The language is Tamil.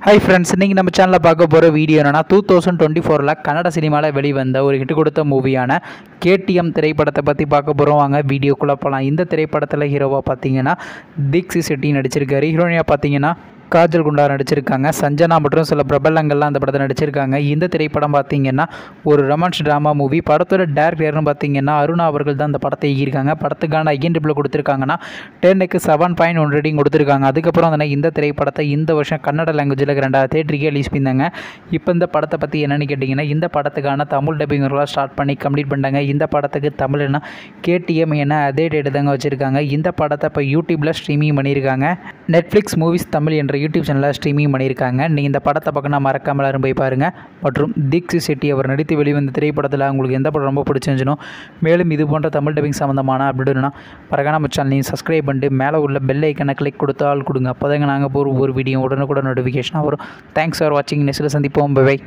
ஹாய் ஃப்ரெண்ட்ஸ், இன்றைக்கி நம்ம சேனலில் பார்க்க போகிற வீடியோ என்னென்னா 2024 கன்னட சினிமாவில் வெளிவந்த ஒரு ஹிட் கொடுத்த மூவியான கேடிஎம் திரைப்படத்தை பற்றி பார்க்க போகிறோம். வாங்க வீடியோக்குள்ளே போகலாம். இந்த திரைப்படத்தில் ஹீரோவாக பார்த்தீங்கன்னா தீக்ஷித் ஷெட்டி நடிச்சிருக்காரு. ஹீரோயினாக பார்த்தீங்கன்னா காஜல் குண்டா நடிச்சிருக்காங்க. சஞ்சனா மற்றும் சில பிரபலங்கள்லாம் அந்த படத்தை நடிச்சிருக்காங்க. இந்த திரைப்படம் பார்த்திங்கன்னா ஒரு ரொமான்ஸ் ட்ராமா மூவி. படத்தோட டேரக்டர்னு பார்த்திங்கன்னா அருணா அவர்கள் தான் அந்த படத்தை இயக்கியிருக்காங்க. படத்துக்கான ஐஎன்டிபிள் கொடுத்துருக்காங்கன்னா 10க்கு 7.1 ரேட்டிங் கொடுத்துருக்காங்க. அதுக்கப்புறம் வந்து இந்த திரைப்படத்தை இந்த வருஷம் கன்னட லாங்குவேஜில் 2 தேட்டருக்கே ரிலீஸ் பண்ணியிருந்தாங்க. இப்போ இந்த படத்தை பற்றி என்னென்னு கேட்டிங்கன்னா, இந்த படத்துக்கான தமிழ் டப்பிங்கெல்லாம் ஸ்டார்ட் பண்ணி கம்ப்ளீட் பண்ணிட்டாங்க. இந்த படத்துக்கு தமிழ்னா கேடிஎம் என அதே டேட்டு தாங்க வச்சுருக்காங்க. இந்த படத்தை இப்போ யூடியூப்பில் ஸ்ட்ரீமிங் பண்ணியிருக்காங்க. நெட்ஃப்ளிக்ஸ் மூவிஸ் தமிழ் என்ற யூடியூப் சேனலில் ஸ்ட்ரீமிங் பண்ணியிருக்காங்க. நீங்கள் இந்த படத்தை பார்க்கணும் மறக்காமல் எல்லாரும் போய் பாருங்கள். மற்றும் தீக்ஷித் ஷெட்டி அவர் நடித்து வெளிவந்த திரைப்படத்தில் உங்களுக்கு எந்த படம் ரொம்ப பிடிச்சிருந்துச்சுனோ, மேலும் இது போன்ற தமிழ் டப்பிங் சம்மந்தமான அப்படின்னா மறக்காம நம்ம சேனலையும் சப்ஸ்கிரைப் பண்ணிட்டு மேலே உள்ள பெல் ஐக்கனை கிளிக் கொடுத்து ஆள் கொடுங்க. அப்போ தாங்க நாங்கள் போகிற ஒரு வீடியோ உடனுக்குடன் நோட்டிஃபிகேஷனாக வரும். தேங்க்ஸ் ஃபார் வாட்சிங். நெக்ஸ்ட்டில் சந்திப்போம். பை.